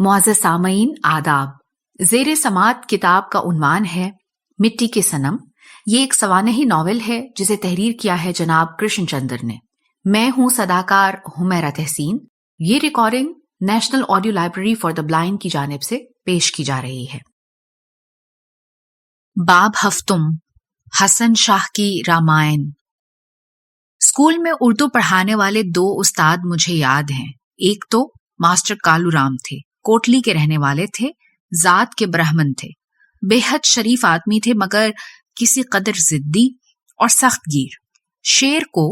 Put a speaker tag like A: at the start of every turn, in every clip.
A: معزز سامعین آداب، زیر سماعت کتاب کا عنوان ہے مٹی کے صنم۔ یہ ایک سوانحی ناول ہے جسے تحریر کیا ہے جناب کرشن چندر نے۔ میں ہوں صداکار حمیرہ تحسین۔ یہ recording national audio library for the blind کی جانب سے پیش کی جا رہی ہے۔ باب ہفتم، حسن شاہ کی رامائن۔ اسکول میں اردو پڑھانے والے دو استاد مجھے یاد ہیں۔ ایک تو ماسٹر کالو رام تھے، کوٹلی کے رہنے والے تھے، ذات کے برہمن تھے، بے حد شریف آدمی تھے مگر کسی قدر ضدی اور سخت گیر۔ شعر کو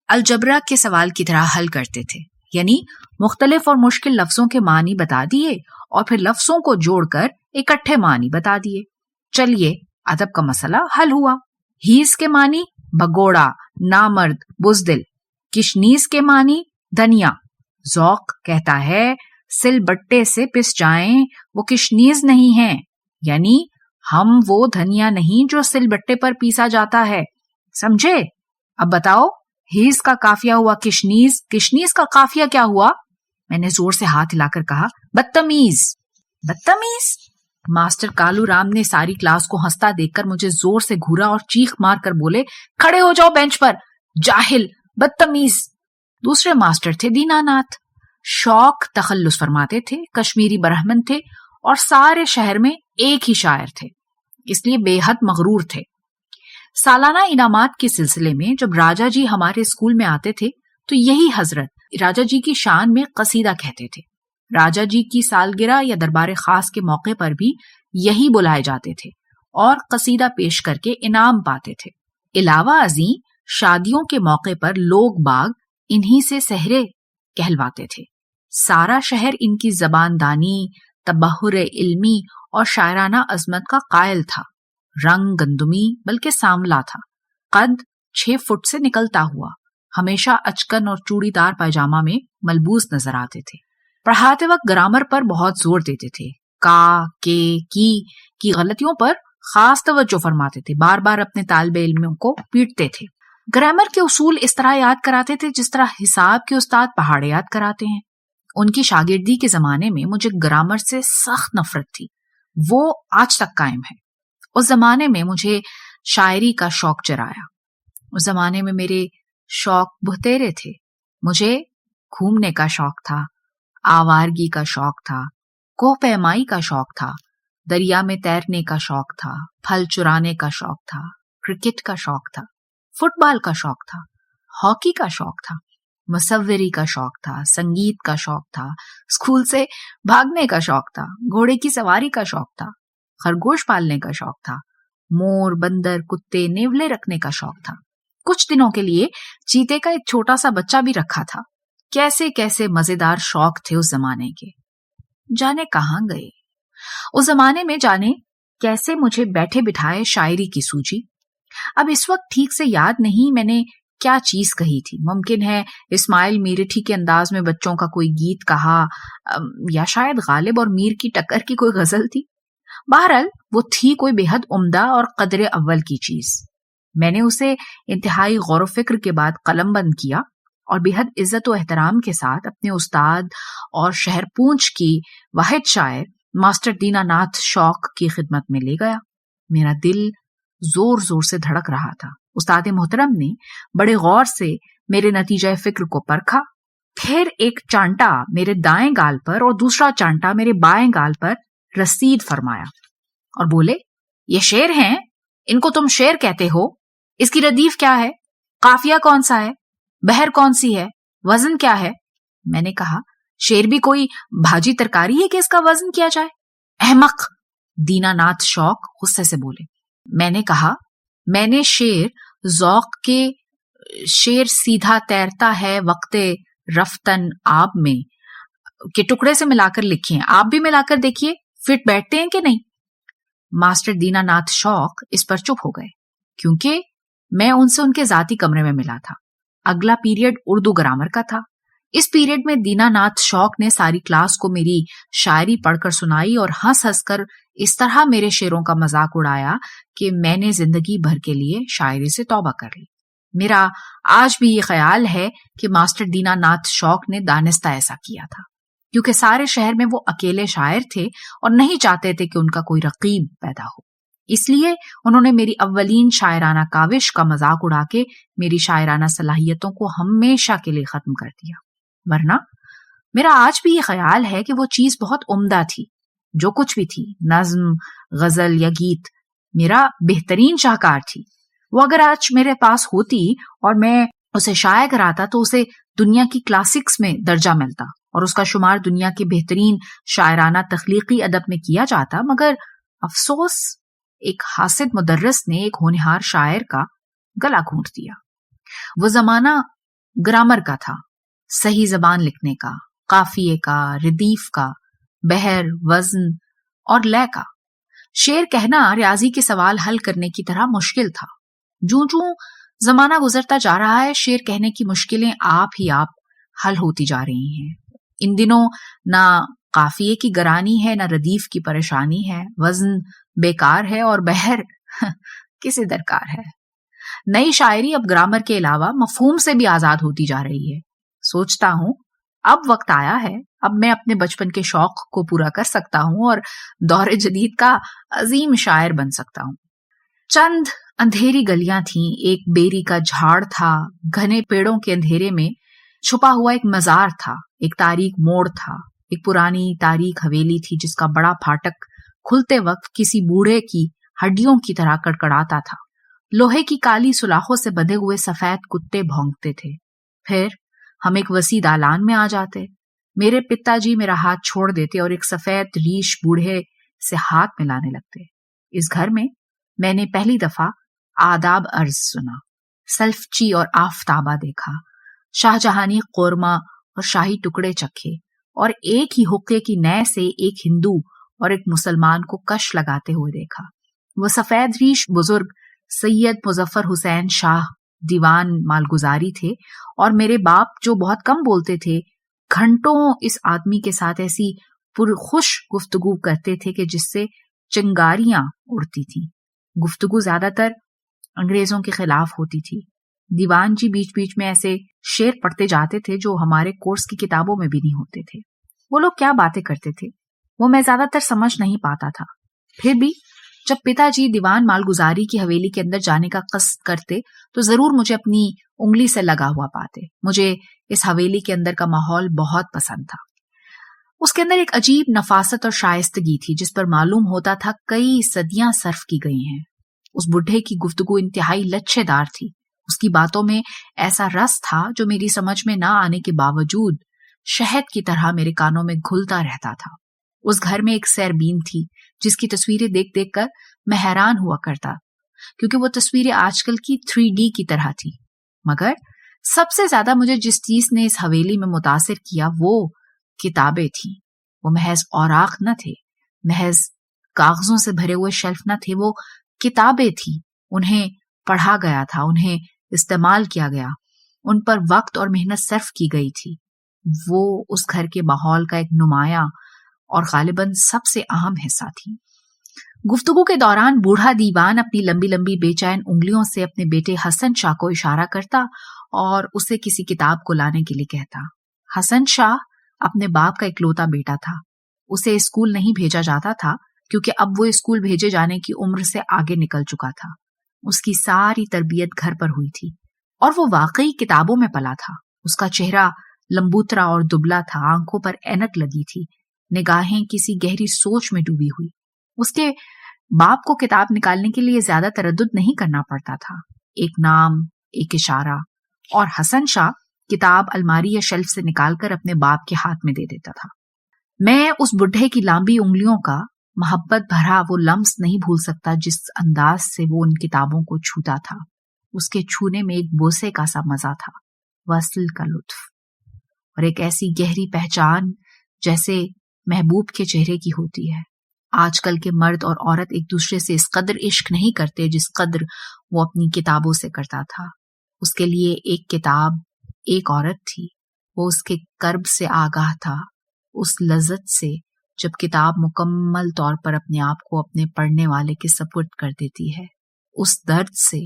A: الجبرا کے سوال کی طرح حل کرتے تھے، یعنی مختلف اور مشکل لفظوں کے معنی بتا دیے اور پھر لفظوں کو جوڑ کر اکٹھے معنی بتا دیے۔ چلیے ادب کا مسئلہ حل ہوا۔ ہیس کے معنی بھگوڑا، نامرد، بزدل۔ کشنیز کے معنی دھنیا۔ ذوق کہتا ہے سل بٹے سے پس جائیں وہ کشنیز نہیں ہیں، یعنی ہم وہ دھنیا نہیں جو سل بٹے پر پیسا جاتا ہے، سمجھے؟ اب بتاؤ، ہیز کا قافیہ ہوا کشنیز، کشنیز کا قافیہ کیا ہوا؟ میں نے زور سے ہاتھ ہلا کر کہا بدتمیز۔ بدتمیز؟ ماسٹر کالو رام نے ساری کلاس کو ہنستا دیکھ کر مجھے زور سے گھورا اور چیخ مار کر بولے، کھڑے ہو جاؤ بینچ پر، جاہل، بدتمیز۔ دوسرے ماسٹر تھے دینا ناتھ، شوق تخلص فرماتے تھے، کشمیری برہمن تھے اور سارے شہر میں ایک ہی شاعر تھے، اس لیے بے حد مغرور تھے۔ سالانہ انعامات کے سلسلے میں جب راجا جی ہمارے اسکول میں آتے تھے تو یہی حضرت راجا جی کی شان میں قصیدہ کہتے تھے۔ راجا جی کی سالگرہ یا دربار خاص کے موقع پر بھی یہی بلائے جاتے تھے اور قصیدہ پیش کر کے انعام پاتے تھے۔ علاوہ ازیں شادیوں کے موقع پر لوگ باغ انہی سے سہرے کہلواتے تھے۔ سارا شہر ان کی زبان دانی، تبحر علمی اور شاعرانہ عظمت کا قائل تھا۔ رنگ گندمی بلکہ سانولا تھا، قد 6 فٹ سے نکلتا ہوا، ہمیشہ اچکن اور چوڑی دار پائجامہ میں ملبوس نظر آتے تھے۔ پڑھاتے وقت گرامر پر بہت زور دیتے تھے، کا، کے، کی غلطیوں پر خاص توجہ فرماتے تھے، بار بار اپنے طالب علموں کو پیٹتے تھے۔ گرامر کے اصول اس طرح یاد کراتے تھے جس طرح حساب کے استاد پہاڑے یاد کراتے ہیں۔ ان کی شاگردی کے زمانے میں مجھے گرامر سے سخت نفرت تھی، وہ آج تک قائم ہے۔ اس زمانے میں مجھے شاعری کا شوق چرایا۔ اس زمانے میں میرے شوق بہتیرے تھے۔ مجھے گھومنے کا شوق تھا، آوارگی کا شوق تھا، کوہ پیمائی کا شوق تھا، دریا میں تیرنے کا شوق تھا، پھل چرانے کا شوق تھا، کرکٹ کا شوق تھا، فٹ بال کا شوق تھا، ہاکی کا شوق تھا، مصوری کا شوق تھا، سنگیت کا شوق تھا، اسکول سے بھاگنے کا شوق تھا، گھوڑے کی سواری کا شوق تھا، خرگوش پالنے کا شوق تھا، مور، بندر، کتے، نیولے رکھنے کا شوق تھا۔ کچھ دنوں کے لیے چیتے کا ایک چھوٹا سا بچہ بھی رکھا تھا۔ کیسے کیسے مزیدار شوق تھے اس زمانے کے، جانے کہاں گئے۔ اس زمانے میں جانے کیسے مجھے بیٹھے بٹھائے شاعری کی سوجی۔ اب اس وقت ٹھیک سے یاد نہیں میں نے کیا چیز کہی تھی۔ ممکن ہے اسماعیل میرٹھی کے انداز میں بچوں کا کوئی گیت کہا، یا شاید غالب اور میر کی ٹکر کی کوئی غزل تھی۔ بہرحال وہ تھی کوئی بے حد عمدہ اور قدر اول کی چیز۔ میں نے اسے انتہائی غور و فکر کے بعد قلم بند کیا اور بے حد عزت و احترام کے ساتھ اپنے استاد اور شہر پونچھ کی واحد شاعر ماسٹر دینا ناتھ شوق کی خدمت میں لے گیا۔ میرا دل زور زور سے دھڑک رہا تھا۔ استاد محترم نے بڑے غور سے میرے نتیجہ فکر کو پرکھا، پھر ایک چانٹا میرے دائیں گال پر اور دوسرا چانٹا میرے بائیں گال پر رسید فرمایا اور بولے، یہ شعر ہیں، ان کو تم شعر کہتے ہو، اس کی ردیف کیا ہے، قافیہ کون سا ہے، بحر کون سی ہے، وزن کیا ہے؟ میں نے کہا، شعر بھی کوئی بھاجی ترکاری ہے کہ اس کا وزن کیا جائے؟ احمق، دینا ناتھ شوق غصے سے بولے۔ میں نے کہا، میں نے شعر ذوق کے شعر سیدھا تیرتا ہے وقت رفتن آب میں کے ٹکڑے سے ملا کر لکھے ہیں، آپ بھی ملا کر دیکھیے فٹ بیٹھتے ہیں کہ نہیں۔ ماسٹر دینا ناتھ شوق اس پر چپ ہو گئے، کیونکہ میں ان سے ان کے ذاتی کمرے میں ملا تھا۔ اگلا پیریڈ اردو گرامر کا تھا۔ اس پیریڈ میں دینا ناتھ شوق نے ساری کلاس کو میری شاعری پڑھ کر سنائی اور ہنس ہنس کر اس طرح میرے شعروں کا مذاق اڑایا کہ میں نے زندگی بھر کے لیے شاعری سے توبہ کر لی۔ میرا آج بھی یہ خیال ہے کہ ماسٹر دینا ناتھ شوق نے دانستہ ایسا کیا تھا۔ کیونکہ سارے شہر میں وہ اکیلے شاعر تھے اور نہیں چاہتے تھے کہ ان کا کوئی رقیب پیدا ہو. اس لیے انہوں نے میری اولین شاعرانہ کاوش کا مذاق اڑا کے میری شاعرانہ صلاحیتوں کو ہمیشہ کے لیے ختم کر دیا. ورنہ میرا آج بھی یہ خیال ہے کہ وہ چیز بہت عمدہ تھی. جو کچھ بھی تھی، نظم، غزل یا گیت، میرا بہترین شاہکار تھی. وہ اگر آج میرے پاس ہوتی اور میں اسے شائع کراتا تو اسے دنیا کی کلاسکس میں درجہ ملتا اور اس کا شمار دنیا کے بہترین شاعرانہ تخلیقی ادب میں کیا جاتا. مگر افسوس، ایک حاسد مدرس نے ایک ہونہار شاعر کا گلا گھونٹ دیا. وہ زمانہ گرامر کا تھا، صحیح زبان لکھنے کا، قافیے کا، ردیف کا، بحر، وزن اور لے کا. شعر کہنا ریاضی کے سوال حل کرنے کی طرح مشکل تھا. جوں جوں زمانہ گزرتا جا رہا ہے، شعر کہنے کی مشکلیں آپ ہی آپ حل ہوتی جا رہی ہیں. ان دنوں نہ قافیے کی گرانی ہے، نہ ردیف کی پریشانی ہے، وزن بیکار ہے اور بحر کسی درکار ہے. نئی شاعری اب گرامر کے علاوہ مفہوم سے بھی آزاد ہوتی جا رہی ہے. سوچتا ہوں اب وقت آیا ہے، اب میں اپنے بچپن کے شوق کو پورا کر سکتا ہوں اور دور جدید کا عظیم شاعر بن سکتا ہوں. چند اندھیری گلیاں تھیں، ایک بیری کا جھاڑ تھا، گھنے پیڑوں کے اندھیرے میں چھپا ہوا ایک مزار تھا، ایک تاریک موڑ تھا، ایک پرانی تاریک حویلی تھی جس کا بڑا پھاٹک کھلتے وقت کسی بوڑھے کی ہڈیوں کی طرح کڑکڑاتا تھا. لوہے کی کالی سلاخوں سے بندھے ہوئے سفید کتے بھونکتے تھے. پھر ہم ایک وسیع دالان میں آ جاتے. میرے پتا جی میرا ہاتھ چھوڑ دیتے اور ایک سفید ریش بوڑھے سے ہاتھ ملانے لگتے. اس گھر میں نے پہلی دفعہ آداب عرض سنا، سلفچی اور آفتابہ دیکھا، شاہ جہانی قورمہ اور شاہی ٹکڑے چکھے، اور ایک ہی حقے کی نئے سے ایک ہندو اور ایک مسلمان کو کش لگاتے ہوئے دیکھا. وہ سفید ریش بزرگ سید مظفر حسین شاہ دیوان مالگزاری تھے، اور میرے باپ جو بہت کم بولتے تھے گھنٹوں اس آدمی کے ساتھ ایسی پرخوش گفتگو کرتے تھے کہ جس سے چنگاریاں اڑتی تھیں. گفتگو زیادہ تر انگریزوں کے خلاف ہوتی تھی. دیوان جی بیچ بیچ میں ایسے شعر پڑھتے جاتے تھے جو ہمارے کورس کی کتابوں میں بھی نہیں ہوتے تھے. وہ لوگ کیا باتیں کرتے تھے وہ میں زیادہ تر سمجھ نہیں پاتا تھا. پھر بھی جب پتا جی دیوان مالگزاری کی حویلی کے اندر جانے کا قصد کرتے تو ضرور مجھے اپنی انگلی سے لگا ہوا پاتے. مجھے اس حویلی کے اندر کا ماحول بہت پسند تھا. اس کے اندر ایک عجیب نفاست اور شائستگی تھی جس پر معلوم ہوتا تھا کئی صدیاں صرف کی گئی ہیں. اس بڈھے کی گفتگو انتہائی لچھے دار تھی. اس کی باتوں میں ایسا رس تھا جو میری سمجھ میں نہ آنے کے باوجود شہد کی طرح میرے کانوں میں گھلتا رہتا تھا. اس گھر میں ایک سیربین تھی جس کی تصویریں دیکھ دیکھ کر میں حیران ہوا کرتا کیونکہ وہ تصویریں آج کل کی 3D کی طرح تھی. مگر سب سے زیادہ مجھے جس چیز نے اس حویلی میں متاثر کیا وہ کتابیں تھیں. وہ محض اوراق نہ تھے، محض کاغذوں سے بھرے ہوئے شیلف نہ تھے، وہ کتابیں تھیں. انہیں پڑھا گیا تھا، انہیں استعمال کیا گیا، ان پر وقت اور محنت صرف کی گئی تھی. وہ اس گھر کے ماحول کا ایک نمایاں اور غالباً سب سے اہم حصہ تھی. گفتگو کے دوران بوڑھا دیوان اپنی لمبی لمبی بے چین انگلیوں سے اپنے بیٹے حسن شاہ کو اشارہ کرتا اور اسے کسی کتاب کو لانے کے لیے کہتا. حسن شاہ اپنے باپ کا اکلوتا بیٹا تھا. اسے اسکول نہیں بھیجا جاتا تھا کیونکہ اب وہ اسکول بھیجے جانے کی عمر سے آگے نکل چکا تھا. اس کی ساری تربیت گھر پر ہوئی تھی اور وہ واقعی کتابوں میں پلا تھا. اس کا چہرہ لمبوترا اور دبلا تھا، آنکھوں پر اینک لگی تھی، نگاہیں کسی گہری سوچ میں ڈوبی ہوئی. اس کے باپ کو کتاب نکالنے کے لیے زیادہ تردد نہیں کرنا پڑتا تھا. ایک نام، ایک اشارہ، اور حسن شاہ کتاب الماری یا شیلف سے نکال کر اپنے باپ کے ہاتھ میں دے دیتا تھا. میں اس بڈھے کی لامبی انگلیوں کا محبت بھرا وہ لمس نہیں بھول سکتا جس انداز سے وہ ان کتابوں کو چھوتا تھا. اس کے چھونے میں ایک بوسے کا سا مزہ تھا، وصل کا لطف، اور ایک ایسی گہری پہچان جیسے محبوب کے چہرے کی ہوتی ہے. آج کل کے مرد اور عورت ایک دوسرے سے اس قدر عشق نہیں کرتے جس قدر وہ اپنی کتابوں سے کرتا تھا. اس کے لیے ایک کتاب ایک عورت تھی. وہ اس کے کرب سے آگاہ تھا، اس لذت سے جب کتاب مکمل طور پر اپنے آپ کو اپنے پڑھنے والے کے سپرد کر دیتی ہے، اس درد سے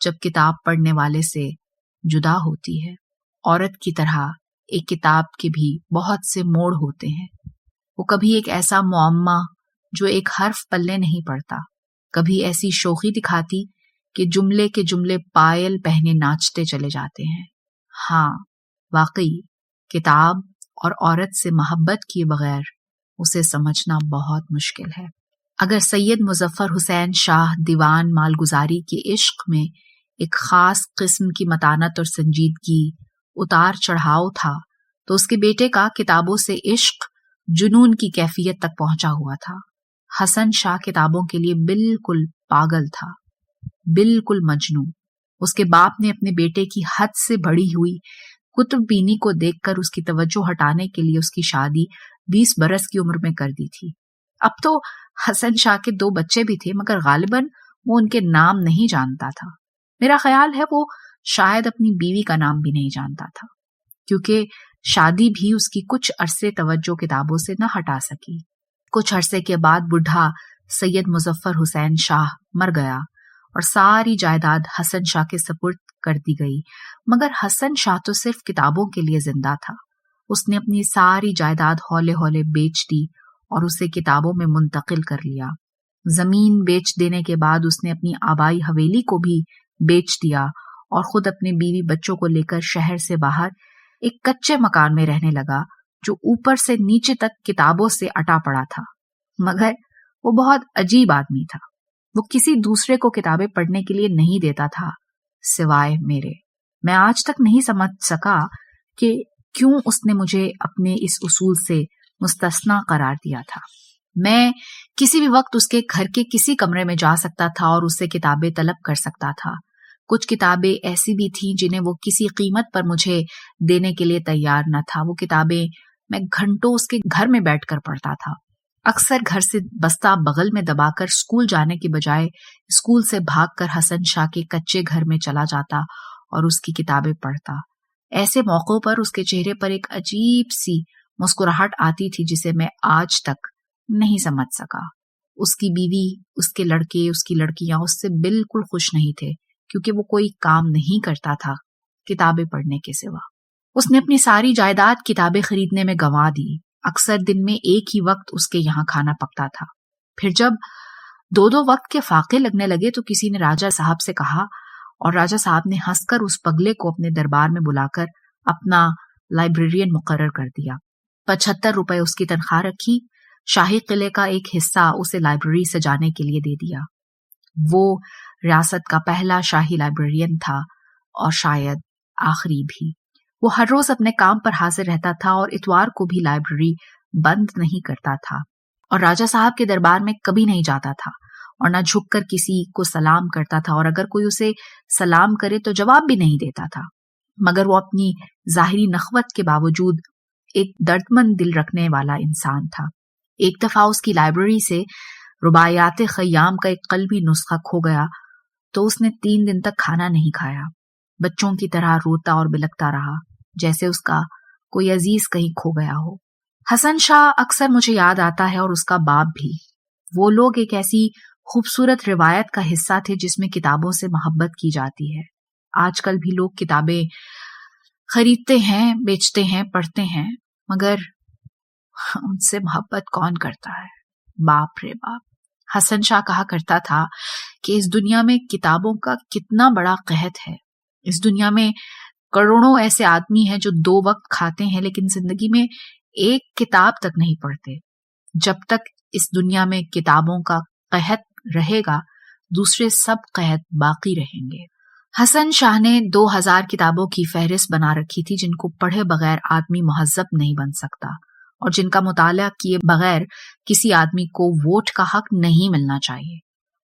A: جب کتاب پڑھنے والے سے جدا ہوتی ہے. عورت کی طرح ایک کتاب کے بھی بہت سے موڑ ہوتے ہیں. وہ کبھی ایک ایسا معمہ جو ایک حرف پلے نہیں پڑتا، کبھی ایسی شوخی دکھاتی کہ جملے کے جملے پائل پہنے ناچتے چلے جاتے ہیں. ہاں، واقعی کتاب اور عورت سے محبت کیے بغیر اسے سمجھنا بہت مشکل ہے. اگر سید مظفر حسین شاہ دیوان مالگزاری کے عشق میں ایک خاص قسم کی متانت اور سنجیدگی، اتار چڑھاؤ تھا، تو اس کے بیٹے کا کتابوں سے عشق جنون کی کیفیت تک پہنچا ہوا تھا. حسن شاہ کتابوں کے لیے بالکل پاگل تھا، بالکل مجنوں. اس کے باپ نے اپنے بیٹے کی حد سے بڑھی ہوئی کتب بینی کو دیکھ کر اس کی توجہ ہٹانے کے لیے اس کی شادی 20 برس کی عمر میں کر دی تھی. اب تو حسن شاہ کے 2 بچے بھی تھے، مگر غالباً وہ ان کے نام نہیں جانتا تھا. میرا خیال ہے وہ شاید اپنی بیوی کا نام بھی نہیں جانتا تھا، کیونکہ شادی بھی اس کی کچھ عرصے توجہ کتابوں سے نہ ہٹا سکی. کچھ عرصے کے بعد بڈھا سید مظفر حسین شاہ مر گیا اور ساری جائیداد حسن شاہ کے سپرد کر دی گئی. مگر حسن شاہ تو صرف کتابوں کے لیے زندہ تھا. اس نے اپنی ساری جائیداد ہولے ہولے بیچ دی اور اسے کتابوں میں منتقل کر لیا. زمین بیچ دینے کے بعد اس نے اپنی آبائی حویلی کو بھی بیچ دیا اور خود اپنے بیوی بچوں کو لے کر شہر سے باہر ایک کچے مکان میں رہنے لگا جو اوپر سے نیچے تک کتابوں سے اٹا پڑا تھا. مگر وہ بہت عجیب آدمی تھا. وہ کسی دوسرے کو کتابیں پڑھنے کے لیے نہیں دیتا تھا سوائے میرے. میں آج تک نہیں سمجھ سکا کہ کیوں اس نے مجھے اپنے اس اصول سے مستثنا قرار دیا تھا. میں کسی بھی وقت اس کے گھر کے کسی کمرے میں جا سکتا تھا اور اس سے کتابیں طلب کر سکتا تھا. کچھ کتابیں ایسی بھی تھیں جنہیں وہ کسی قیمت پر مجھے دینے کے لیے تیار نہ تھا. وہ کتابیں میں گھنٹوں اس کے گھر میں بیٹھ کر پڑھتا تھا. اکثر گھر سے بستہ بغل میں دبا کر اسکول جانے کے بجائے اسکول سے بھاگ کر حسن شاہ کے کچے گھر میں چلا جاتا اور اس کی کتابیں پڑھتا. ایسے موقعوں پر اس کے چہرے پر ایک عجیب سی مسکراہٹ آتی تھی جسے میں آج تک نہیں سمجھ سکا. اس کی بیوی، اس کے لڑکے، اس کی لڑکیاں اس سے بالکل خوش نہیں تھے، کیونکہ وہ کوئی کام نہیں کرتا تھا کتابیں پڑھنے کے سوا. اس نے اپنی ساری جائیداد کتابیں خریدنے میں گنوا دی. اکثر دن میں ایک ہی وقت اس کے یہاں کھانا پکتا تھا. پھر جب 2 وقت کے فاقے لگنے لگے تو کسی نے راجہ صاحب سے کہا اور راجہ صاحب نے ہنس کر اس پگلے کو اپنے دربار میں بلا کر اپنا لائبریرین مقرر کر دیا. 75 روپے اس کی تنخواہ رکھی. شاہی قلعے کا ایک حصہ اسے لائبریری سجانے کے لیے دے دیا. وہ ریاست کا پہلا شاہی لائبریرین تھا اور شاید آخری بھی. وہ ہر روز اپنے کام پر حاضر رہتا تھا اور اتوار کو بھی لائبریری بند نہیں کرتا تھا اور راجہ صاحب کے دربار میں کبھی نہیں جاتا تھا اور نہ جھک کر کسی کو سلام کرتا تھا اور اگر کوئی اسے سلام کرے تو جواب بھی نہیں دیتا تھا. مگر وہ اپنی ظاہری نخوت کے باوجود ایک دردمند دل رکھنے والا انسان تھا. ایک دفعہ اس کی لائبریری سے رباعیات خیام کا ایک قلبی نسخہ کھو گیا تو اس نے 3 دن تک کھانا نہیں کھایا. بچوں کی طرح روتا اور بلکتا رہا جیسے اس کا کوئی عزیز کہیں کھو گیا ہو. حسن شاہ اکثر مجھے یاد آتا ہے اور اس کا باپ بھی. وہ لوگ ایک ایسی خوبصورت روایت کا حصہ تھے جس میں کتابوں سے محبت کی جاتی ہے. آج کل بھی لوگ کتابیں خریدتے ہیں، بیچتے ہیں، پڑھتے ہیں، مگر ان سے محبت کون کرتا ہے؟ باپ رے باپ. حسن شاہ کہا کرتا تھا کہ اس دنیا میں کتابوں کا کتنا بڑا قحط ہے. اس دنیا میں کروڑوں ایسے آدمی ہیں جو 2 وقت کھاتے ہیں لیکن زندگی میں ایک کتاب تک نہیں پڑھتے. جب تک اس دنیا میں کتابوں کا قحط رہے گا دوسرے سب قحط باقی رہیں گے. حسن شاہ نے 2000 کتابوں کی فہرست بنا رکھی تھی جن کو پڑھے بغیر آدمی مہذب نہیں بن سکتا اور جن کا مطالعہ کیے بغیر کسی آدمی کو ووٹ کا حق نہیں ملنا چاہیے.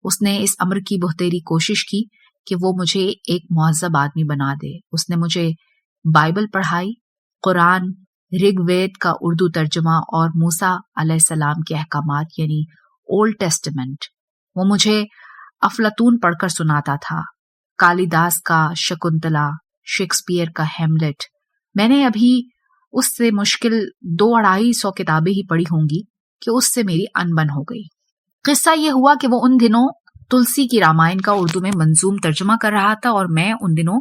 A: اس نے اس امر کی بہتری کوشش کی کہ وہ مجھے ایک مہذب آدمی بنا دے. اس نے مجھے بائبل پڑھائی، قرآن، رگ وید کا اردو ترجمہ اور موسیٰ علیہ السلام کے احکامات یعنی اولڈ ٹیسٹمنٹ. وہ مجھے افلاطون پڑھ کر سناتا تھا، کالی داس کا شکنتلا، شیکسپیئر کا ہیملٹ. میں نے ابھی اس سے مشکل 200-250 کتابیں ہی پڑھی ہوں گی کہ اس سے میری انبن ہو گئی. قصہ یہ ہوا کہ وہ ان دنوں تلسی کی رامائن کا اردو میں منظوم ترجمہ کر رہا تھا اور میں ان دنوں